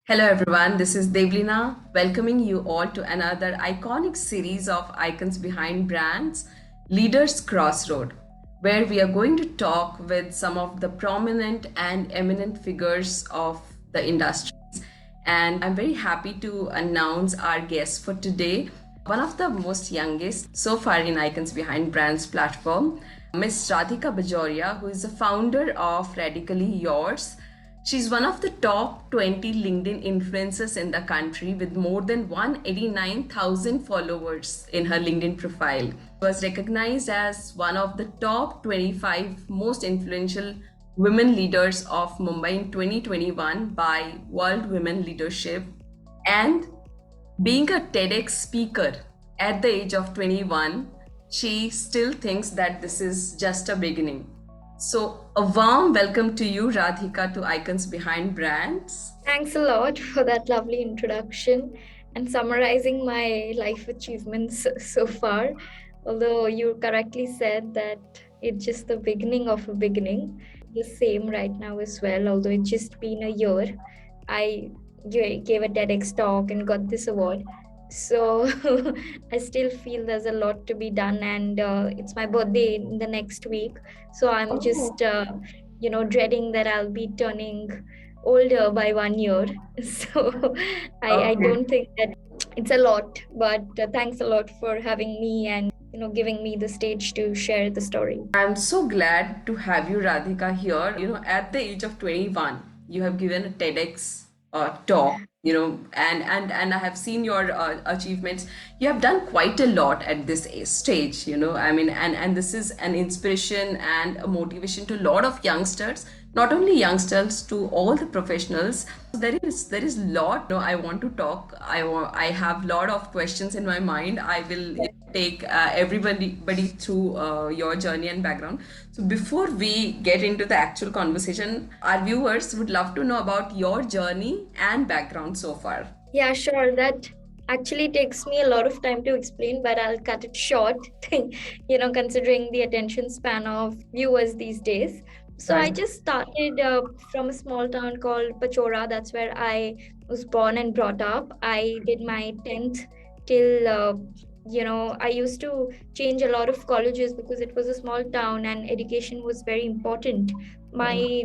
Hello everyone, this is Devleena welcoming you all to another iconic series of icons behind brands, Leaders Crossroad, where we are going to talk with some of the prominent and eminent figures of the industries. And I'm very happy to announce our guest for today, one of the most youngest so far in Icons Behind Brands platform, Miss Radhika Bajoria, who is the founder of Radically Yours. She's one of the top 20 LinkedIn influencers in the country with more than 189,000 followers in her LinkedIn profile. She was recognized as one of the top 25 most influential women leaders of Mumbai in 2021 by World Women Leadership, and being a TEDx speaker at the age of 21, she still thinks that this is just a beginning. So, a warm welcome to you, Radhika, to Icons Behind Brands. Thanks a lot for that lovely introduction and summarizing my life achievements so far. Although you correctly said that it's just the beginning of a beginning. The same right now as well, although it's just been a year. I gave a TEDx talk and got this award. So I still feel there's a lot to be done, and it's my birthday in the next week. So I'm Oh, just, dreading that I'll be turning older by 1 year. So I okay. don't think that it's a lot, but thanks a lot for having me and giving me the stage to share the story. I'm so glad to have you, Radhika, here. At the age of 21, you have given a TEDx talk, and I have seen your achievements. You have done quite a lot at this stage, I mean, and this is an inspiration and a motivation to a lot of youngsters, not only youngsters, to all the professionals. There is lot, I want to talk. I have lot of questions in my mind. I will take everybody through your journey and background. So before we get into the actual conversation, our viewers would love to know about your journey and background so far. Yeah, sure. That actually takes me a lot of time to explain, but I'll cut it short, considering the attention span of viewers these days. So I Right. just started from a small town called Pachora. That's where I was born and brought up. I did my 10th till, I used to change a lot of colleges because it was a small town and education was very important. My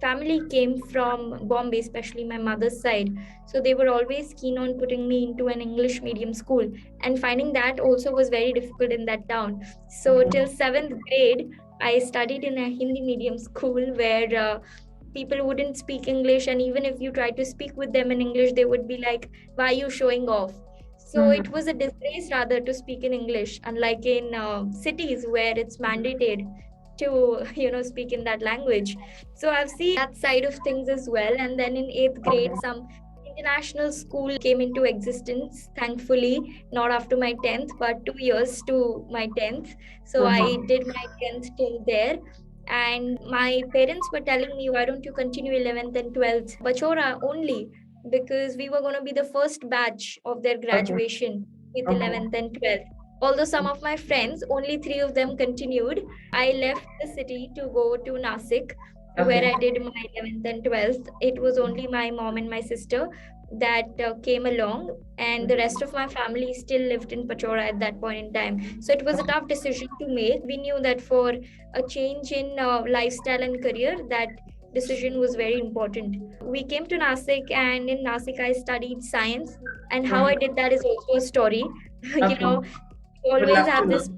family came from Bombay, especially my mother's side, so they were always keen on putting me into an English medium school, and finding that also was very difficult in that town. So till 7th grade I studied in a Hindi medium school where people wouldn't speak English, and even if you tried to speak with them in English, they would be like, why are you showing off? So it Mhm. was a disgrace rather to speak in English, unlike in cities where it's mandated to speak in that language. So I've seen that side of things as well. And then in 8th grade, some international school came into existence, thankfully not after my 10th, but 2 years to my 10th. So I Mhm. did my 10th till there, and my parents were telling me, why don't you continue 11th and 12th Bachora only, because we were going to be the first batch of their Okay. graduation with Okay. 11th and 12th. Although some of my friends, only 3 of them continued. I left the city to go to Nasik, where Okay. I did my 11th and 12th. It was only my mom and my sister that came along, and the rest of my family still lived in Pachora at that point in time. So it was a tough decision to make. We knew that for a change in lifestyle and career, that decision was very important. We came to Nasik, and in Nasik, I studied science. And how I did that is also a story. you Okay. know, you Would always love to have know. this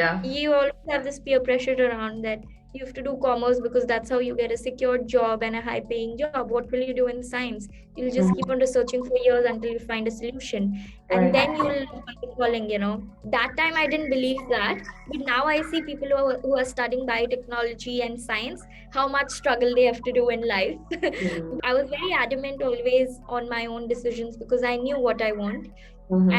Yeah. you always have this peer pressure around that you have to do commerce because that's how you get a secured job and a high paying job. What will you do in science? You'll just keep on Mhm. researching for years until you find a solution, and then Right. you'll find a calling. That time I didn't believe that, but now I see people who are studying biotechnology and science, how much struggle they have to do in life. Mhm. I was very adamant always on my own decisions because I knew what I want,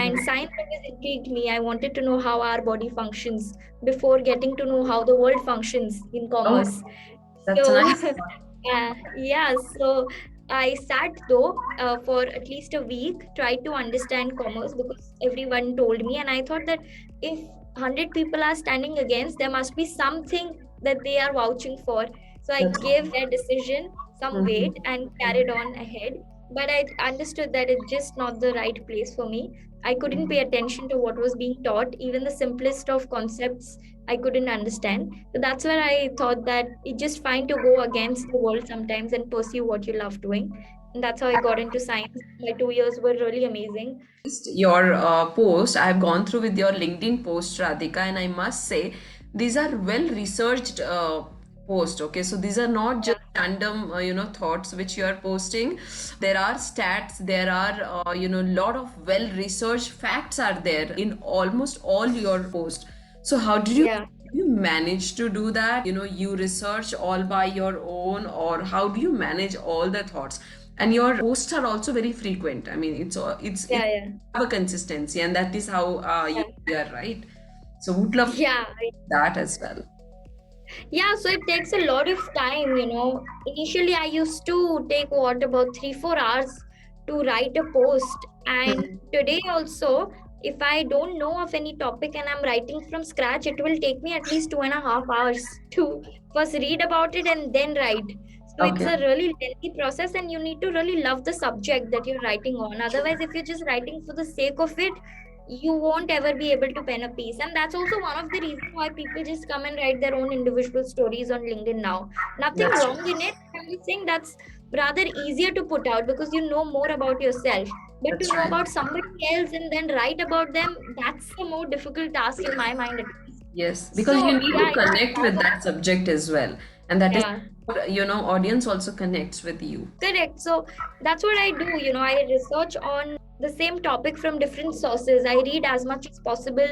and Mhm. science always intrigued me. I wanted to know how our body functions before getting to know how the world functions in Oh, commerce. that's a So, nice. yeah, so I sat though for at least a week, tried to understand commerce because everyone told me, and I thought that if 100 people are standing against, there must be something that they are vouching for. So I That's. gave their decision some weight Mhm. and carried on ahead. but I understood that it's just not the right place for me. I couldn't pay attention to what was being taught. Even the simplest of concepts I couldn't understand. So that's where I thought that it's just fine to go against the world sometimes and pursue what you love doing. And that's how I got into science. My 2 years were really amazing. Your post, I have gone through with your LinkedIn post, Radhika, and I must say these are well researched posts. Okay, so these are not Yeah, just random thoughts which you are posting. There are stats, there are lot of well researched facts are there in almost all your posts. So how did yeah, you manage to do that? You research all by your own, or how do you manage all the thoughts? And your posts are also very frequent. I mean, it's yeah, yeah, have a consistency, and that is how yeah. you are, right? So would love Yeah, that as well. yeah, so it takes a lot of time, you know. Initially, I used to take what about 3-4 hours to write a post. And today, also, if I don't know of any topic and I'm writing from scratch, it will take me at least 2.5 hours to first read about it and then write. So it's Okay. a really lengthy process, and you need to really love the subject that you're writing on. Otherwise, if you're just writing for the sake of it, you won't ever be able to pen a piece. And that's also one of the reasons why people just come and write their own individual stories on LinkedIn now. Nothing That's wrong true. in it. I'm just saying that's rather easier to put out because you know more about yourself. But to That's know right. about somebody else and then write about them, that's a more difficult task in my mind at least. Yes, because you So need yeah, to connect with that subject as well, and that is yeah. audience also connects with you. Correct. So that's what I do. You know, I research on the same topic from different sources. I read as much as possible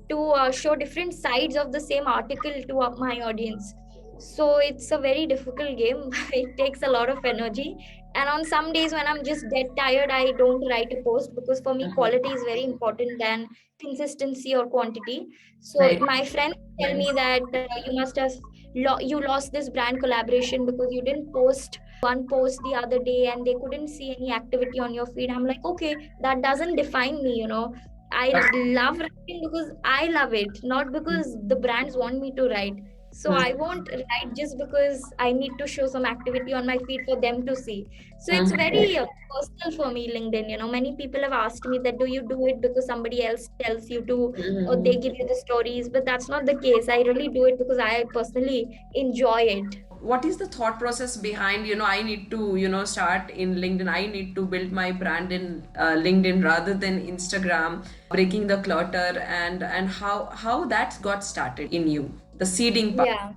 to show different sides of the same article to my audience. So it's a very difficult game. It takes a lot of energy. And on some days when I'm just dead tired, I don't write a post because for me, quality is very important than consistency or quantity. So Right. my friends tell me that you must have you lost this brand collaboration because you didn't post one post the other day and they couldn't see any activity on your feed. I'm like, okay, that doesn't define me, you know. I love writing because I love it, not because the brands want me to write. So I won't write just because I need to show some activity on my feed for them to see. So it's very personal for me, LinkedIn. You know, many people have asked me that do you do it because somebody else tells you to, or they give you the stories? But that's not the case. I really do it because I personally enjoy it. What is the thought process behind, I need to start in LinkedIn, I need to build my brand in LinkedIn rather than Instagram, breaking the clutter, and how that got started in you, the seeding part. Yeah.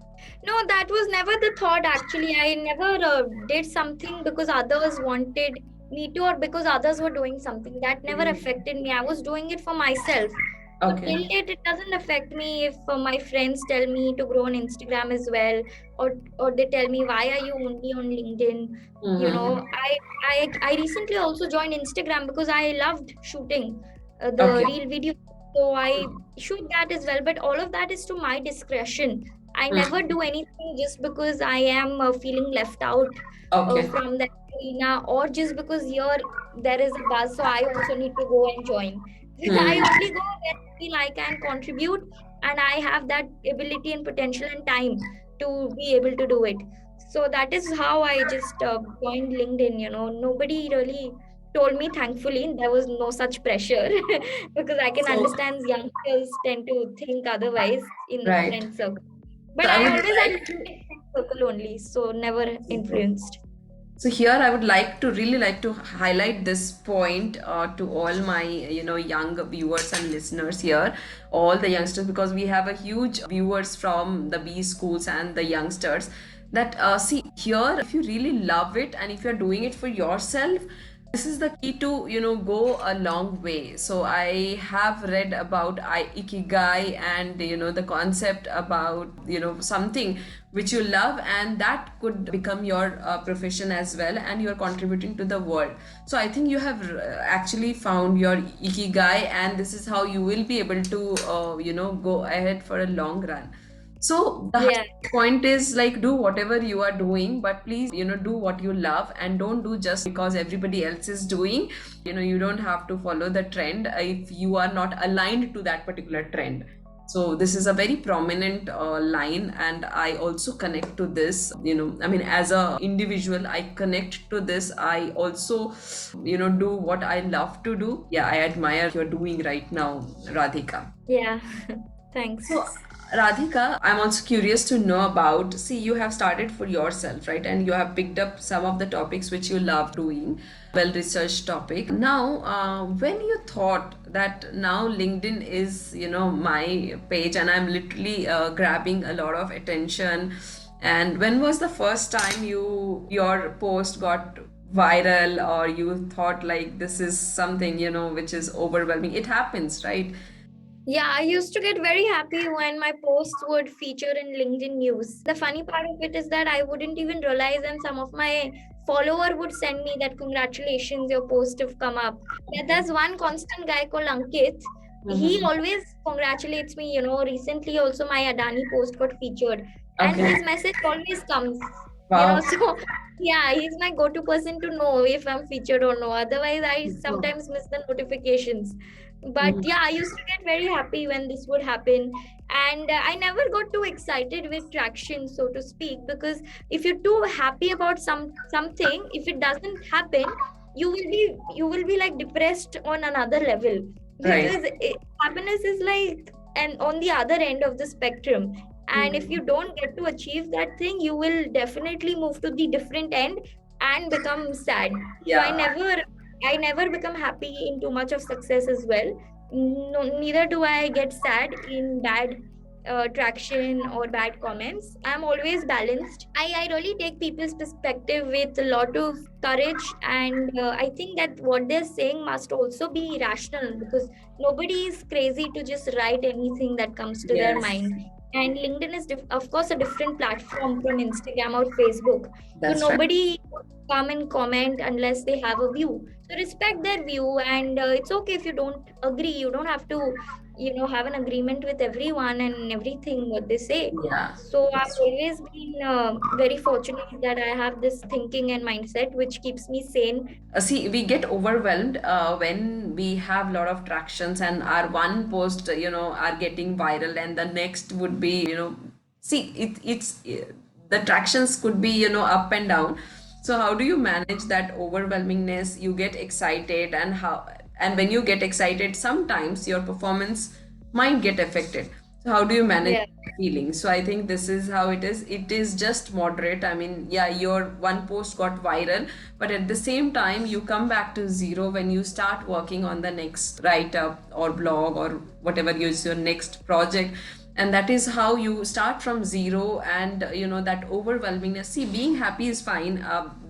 No, that was never the thought actually. I never did something because others wanted me to or because others were doing something. That never affected me. I was doing it for myself. So Okay. till date, it doesn't affect me if my friends tell me to grow on Instagram as well, or they tell me why are you only on LinkedIn. You know, I recently also joined Instagram because I loved shooting the Okay. real video. So I shoot that as well. But all of that is to my discretion. I never do anything just because I am feeling left out Okay. from that arena, or just because here there is a buzz, so I also need to go and join. I only go when I feel I can contribute and I have that ability and potential and time to be able to do it. So that is how I just joined LinkedIn. You know, nobody really told me, thankfully, there was no such pressure because I can So, understand youngsters tend to think otherwise in the right. friend circle. So But I I would always had like to. limited friend circle only, so never influenced. So here I would really like to highlight this point to all my young viewers and listeners here, all the youngsters, because we have a huge viewers from the B schools and the youngsters, that see here, if you really love it and if you're doing it for yourself, this is the key to go a long way. So I have read about ikigai, and the concept about something which you love, and that could become your profession as well, and you're contributing to the world. So I think you have actually found your ikigai, and this is how you will be able to go ahead for a long run. So the Yeah. highest point is, like, do whatever you are doing, but please, do what you love, and don't do just because everybody else is doing. You don't have to follow the trend if you are not aligned to that particular trend. So this is a very prominent line, and I also connect to this. I mean, as a individual, I connect to this. I also, do what I love to do. Yeah, I admire you're doing right now, Radhika. Yeah. Thanks. So, Radhika, I'm also curious to know about. See, you have started for yourself, right? And you have picked up some of the topics which you love doing, well researched topic. Now, when you thought that now LinkedIn is, my page and I'm literally grabbing a lot of attention, and when was the first time your post got viral, or you thought like this is something, which is overwhelming? It happens, right? Yeah, I used to get very happy when my posts would feature in LinkedIn news. The funny part of it is that I wouldn't even realize, and some of my follower would send me that congratulations, your post have come up. There's one constant guy called Ankit. He Mhm. always congratulates me. Recently also my Adani post got featured, and Okay. his message always comes. Wow. So yeah, he's my go-to person to know if I'm featured or no. Otherwise, I So, sometimes miss the notifications. But mhm. yeah, I used to get very happy when this would happen. And I never got too excited with traction, so to speak, because if you're too happy about something, if it doesn't happen, you will be like depressed on another level. Right. Because happiness is like and on the other end of the spectrum. And if you Mhm. don't get to achieve that thing, you will definitely move to the different end and become sad. So I Yeah. never I never become happy in too much of success as well. No, neither do I get sad in bad traction or bad comments. I'm always balanced. I really take people's perspective with a lot of courage, and I think that what they're saying must also be rational, because nobody is crazy to just write anything that comes to their Yes. mind. And LinkedIn is, of course, a different platform from Instagram or Facebook. So That's right. nobody come and comment unless they have a view. So respect their view, and it's okay if you don't agree. You don't have to, have an agreement with everyone and everything what they say. Yeah. So I've That's true. always been very fortunate that I have this thinking and mindset which keeps me sane. See, we get overwhelmed when we have a lot of tractions, and our one post, are getting viral, and the next would be, see, the tractions could be, up and down. So how do you manage that overwhelmingness? You get excited, and when you get excited, sometimes your performance might get affected. So how do you manage Yeah. feeling? So I think this is how it is. It is just moderate. I mean, yeah, your one post got viral, but at the same time, you come back to zero when you start working on the next write up or blog or whatever is your next project. And that is how you start from zero, and that overwhelmingness. See, being happy is fine.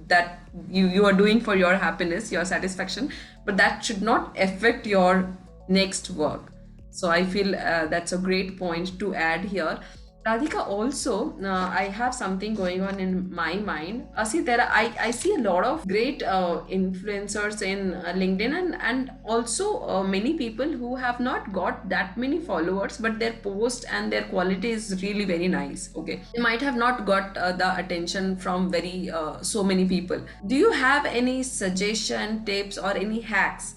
That you are doing for your happiness, your satisfaction, but that should not affect your next work. So I feel that's a great point to add here. Radhika, also, I have something going on in my mind. See, I see a lot of great influencers in LinkedIn, and also many people who have not got that many followers, but their post and their quality is really very nice. Okay, they might have not got the attention from very so many people. Do you have any suggestion, tips, or any hacks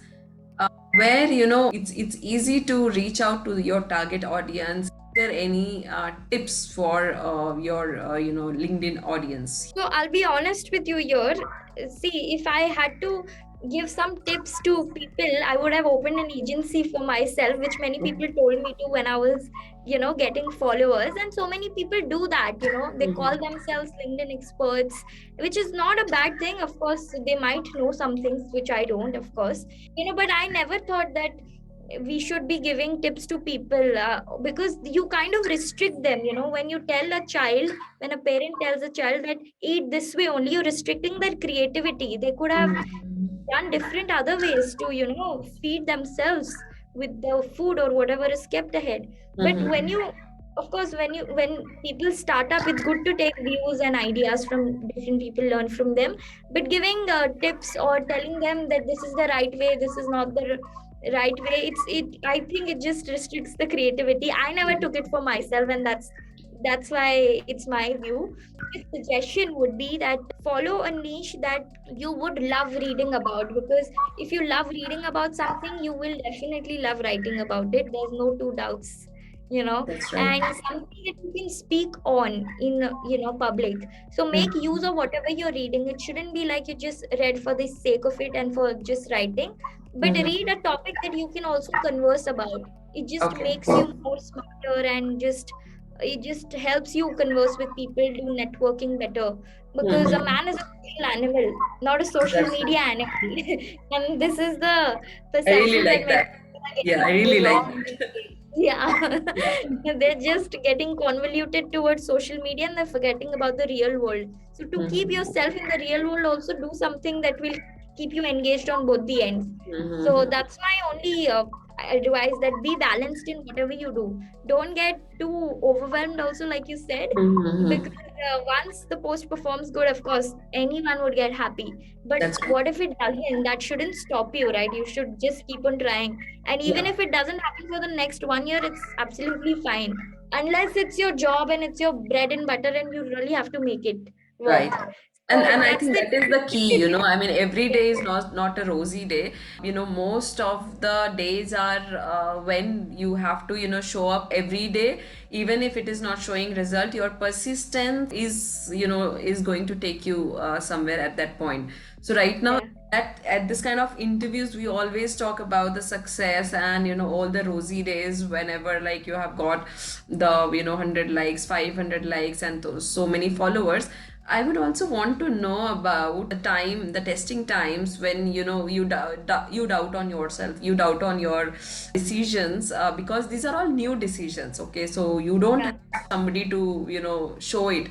where it's easy to reach out to your target audience? Is there any tips for your LinkedIn audience? So I'll be honest with you here. See, if I had to give some tips to people, I would have opened an agency for myself, which many people told me to when I was, getting followers. And so many people do that, they call themselves LinkedIn experts, which is not a bad thing. Of course, they might know some things which I don't, of course, but I never thought that we should be giving tips to people, because you kind of restrict them, when you tell a child, when a parent tells a child that eat this way only, you're restricting their creativity. They could have done different other ways to, feed themselves with the food or whatever is kept ahead. But when Mhm. you of course when people start up, it's good to take views and ideas from different people, learn from them. But giving tips or telling them that this is the right way, this is not the right way, I think it just restricts the creativity. I never took it for myself, and that's why it's my view. My suggestion would be that follow a niche that you would love reading about, because if you love reading about something, you will definitely love writing about it. There's no two doubts you know, That's right. and something that you can speak on in, public. So make use of whatever you're reading. It shouldn't be like you just read for the sake of it and for just writing, but Mm-hmm. read a topic that you can also converse about. It just Okay. makes you more smarter, and just it just helps you converse with people, do networking better, because a Mm-hmm. man is a social animal, not a social That's media right. animal. And this is the I really perception that like many that. people are Yeah, I getting really like wrong these that. days. Yeah. Yeah. They're just getting convoluted towards social media, and they're forgetting about the real world. So to keep Mm-hmm. yourself in the real world, also do something that will keep you engaged on both the ends. So Mm-hmm. that's my only advice, that be balanced in whatever you do. Don't get too overwhelmed also, like you said, Mm-hmm. because once the post performs good, of course anyone would get happy, but That's right. what if it doesn't? That shouldn't stop you, right? You should just keep on trying, and even Yeah. if it doesn't happen for the next 1 year, it's absolutely fine, unless it's your job and it's your bread and butter and you really have to make it Right. work. So And I that's think the that is the key, I mean, every yeah, day is not a rosy day. Most of the days are when you have to, show up every day, even if it is not showing result, your persistence is going to take you somewhere at that point. So right now, yeah, at this kind of interviews, we always talk about the success and all the rosy days, whenever like you have got the 100 likes, 500 likes, and so many followers. I would also want to know about the testing times when you doubt on yourself, you doubt on your decisions, because these are all new decisions. Okay, so you don't yeah, have somebody to show it,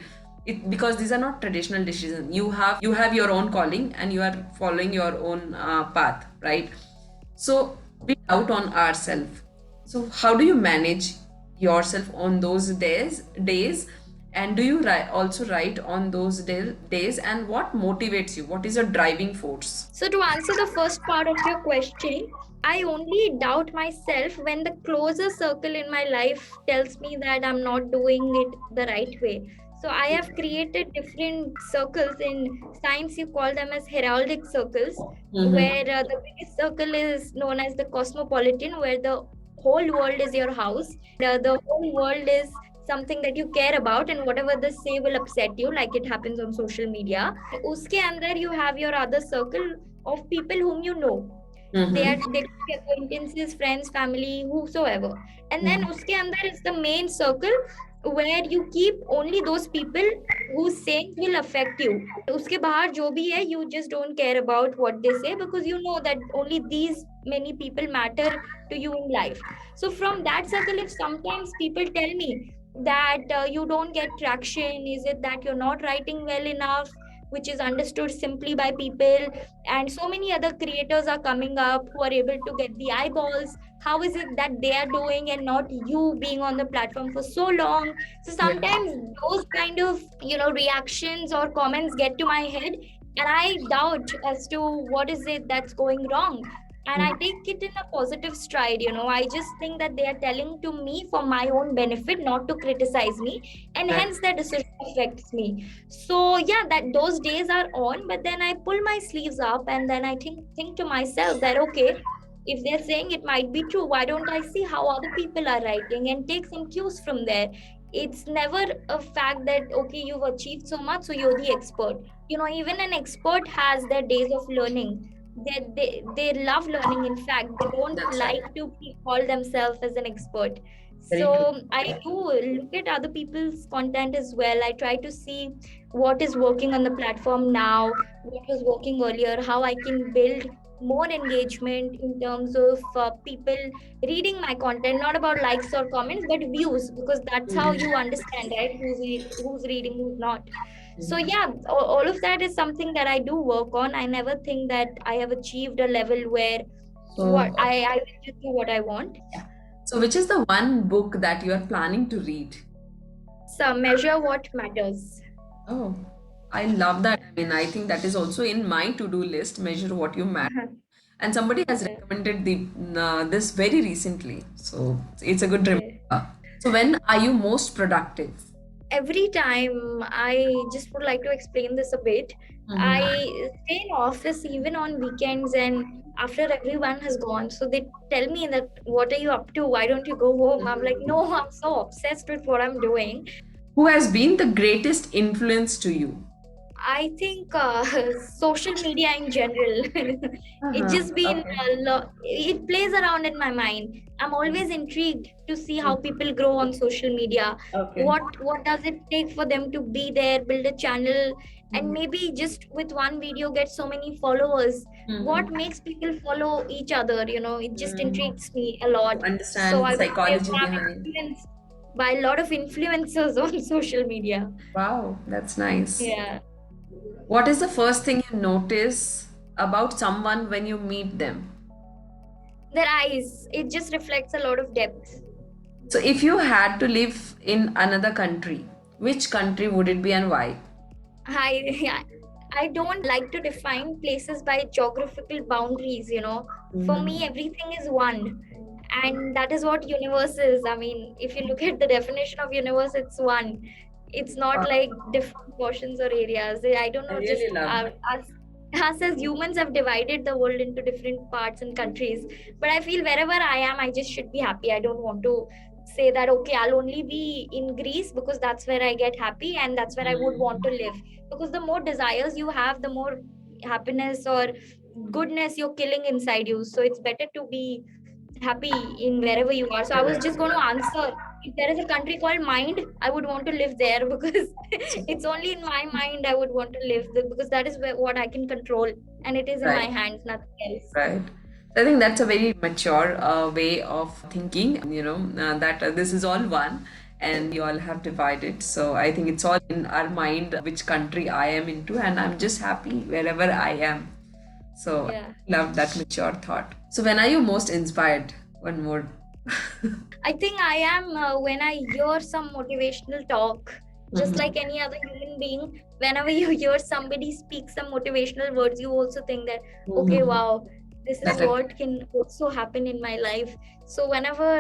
because these are not traditional decisions. You have your own calling, and you are following your own path, right? So we doubt on ourselves. So how do you manage yourself on those days, and do you also write on those days, and what motivates you? What is your driving force? so to answer the first part of your question, I only doubt myself when the closer circle in my life tells me that I'm not doing it the right way. So I have created different circles. In science you call them as heraldic circles, Mm-hmm. where the biggest circle is known as the cosmopolitan, where the whole world is your house, the whole world is something that you care about, and whatever they say will upset you, like it happens on social media. Uske andar you have your other circle of people whom you know. They Mm-hmm. could be acquaintances, friends, family, whosoever. And then uske andar is the main circle where you keep only those people whose sayings will affect you. Uske bahar jo bhi hai, you just don't care about what they say, because you know that only these many people matter to you in life. So from that circle, if sometimes people tell me that you don't get traction, is it that you're not writing well enough, which is understood simply by people, and so many other creators are coming up who are able to get the eyeballs, how is it that they are doing and not you being on the platform for so long? So Yeah. sometimes those kind of reactions or comments get to my head, and I doubt as to what is it that's going wrong, and I take it in a positive stride. I just think that they are telling to me for my own benefit, not to criticize me, and Right. hence their decision affects me. So yeah, that those days are on, but then I pull my sleeves up, and then I think to myself that okay, if they're saying it might be true, why don't I see how other people are writing and take some cues from there? It's never a fact that okay, you've achieved so much so you're the expert. Even an expert has their days of learning. They love learning. In fact, they don't That's right. like to call themselves as an expert. Very So true. I do look at other people's content as well. I try to see what is working on the platform now, what was working earlier, how I can build more engagement in terms of people reading my content, not about likes or comments, but views, because that's how you understand, right? Who's reading, who's not. So yeah, all of that is something that I do work on. I never think that I have achieved a level where So, I will just do what I want. yeah. So, which is the one book that you are planning to read? So measure what matters. Oh, I love that. I mean, I think that is also in my to-do list, measure what you matter. And somebody has Yeah. recommended this very recently. So it's a good Okay. reminder. So when are you most productive? Every time, I just would like to explain this a bit. I stay in office even on weekends and after everyone has gone. So they tell me that, what are you up to? Why don't you go home? I'm like, no, I'm so obsessed with what I'm doing. Who has been the greatest influence to you? I think social media in general, it Uh-huh. just been Okay. it plays around in my mind. I'm always intrigued to see how people grow on social media. Okay. What does it take for them to be there, build a channel, and Mhm. maybe just with one video get so many followers? What Mhm. makes people follow each other? It just Mm. intrigues me a lot. To So understand the I would say psychology that I'm behind. influenced by a lot of influencers on social media. Wow, that's nice. Yeah. What is the first thing you notice about someone when you meet them? Their eyes, it just reflects a lot of depth. So, if you had to live in another country, which country would it be and why? I I don't like to define places by geographical boundaries. For me Mhm. everything is one, and that is what universe is. I mean, if you look at the definition of universe, it's one. It's not Wow, like different portions or areas. I don't I know, just really love that. us as humans have divided the world into different parts and countries. But I feel wherever I am, I just should be happy. I don't want to say that, okay, I'll only be in Greece because that's where I get happy and that's where I would want to live. Because the more desires you have, the more happiness or goodness you're killing inside you. So it's better to be happy in wherever you are. So I was just going to answer, if there is a country called mind, I would want to live there because Super. it's only in my mind I would want to live because that is what I can control, and it is in my Right. hands, nothing else. Right. So I think that's a very mature way of thinking, that this is all one and we all have divided. So I think it's all in our mind which country I am into, and I'm just happy wherever I am. So Yeah. I love that mature thought. So when are you most inspired? One more. I think I am when I hear some motivational talk, just like Mhm. any other human being. Whenever you hear somebody speak some motivational words, you also think that, okay, Mhm. wow, this is That what can also happen in my life. So, whenever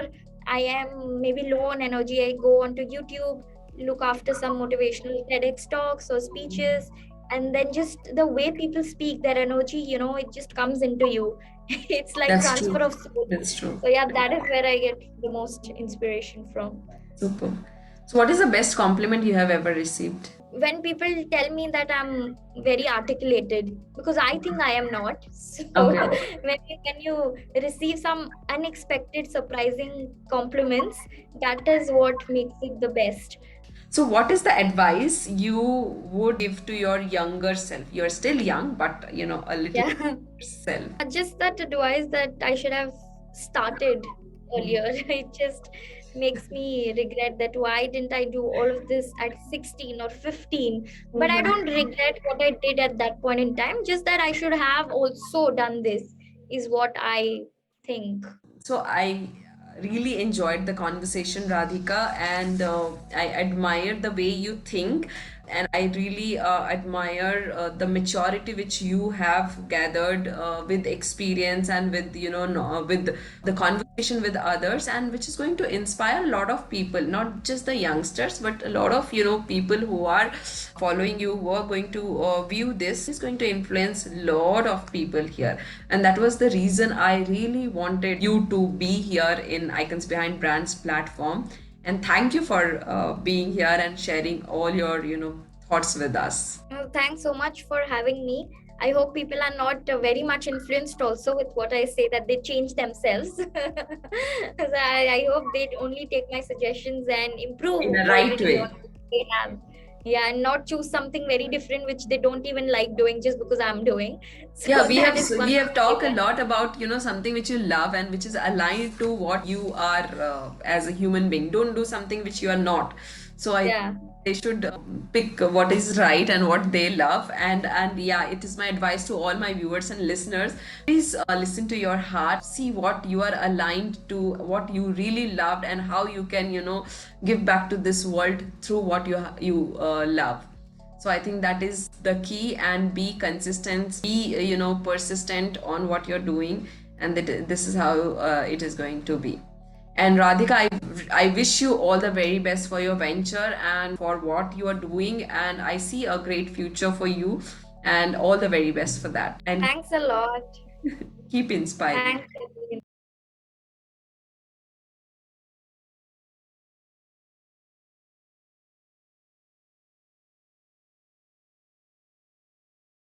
I am maybe low on energy, I go onto YouTube, look after some motivational TEDx talks or speeches, and then just the way people speak, their energy, it just comes into you. It's like that's true. transfer of soul. That's true. So yeah, that is where I get the most inspiration from. Super. So what is the best compliment you have ever received? When people tell me that I'm very articulated, because I think I am not. So Okay. when you receive some unexpected, surprising compliments, that is what makes it the best. So, what is the advice you would give to your younger self? You're still young, but a little Yeah. self. Just that advice that I should have started earlier. It just makes me regret that why didn't I do all of this at 16 or 15? But I don't regret what I did at that point in time, just that I should have also done this, is what I think. So I really enjoyed the conversation, Radhika, and I admire the way you think, and I really admire the maturity which you have gathered with experience and with with the conversation with others, and which is going to inspire a lot of people, not just the youngsters, but a lot of people who are following you, who are going to view this, is going to influence a lot of people here. And that was the reason I really wanted you to be here in Icons Behind Brands platform. And thank you for being here and sharing all your thoughts with us. Thanks so much for having me. I hope people are not very much influenced also with what I say, that they change themselves. So I hope they only take my suggestions and improve In a right already on way. what they have. Yeah, and not choose something very different which they don't even like doing just because I'm doing. Yeah, So that is one we have thing talked a that, lot about something which you love and which is aligned to what you are as a human being. Don't do something which you are not. So I yeah. they should pick what is right and what they love. And yeah, it is my advice to all my viewers and listeners. Please listen to your heart. See what you are aligned to, what you really loved, and how you can give back to this world through what you love. So I think that is the key, and be consistent, be persistent on what you're doing, and that this is how it is going to be. And Radhika, I wish you all the very best for your venture and for what you are doing, and I see a great future for you. and all the very best for that. And Thanks a lot. keep inspiring. Thanks.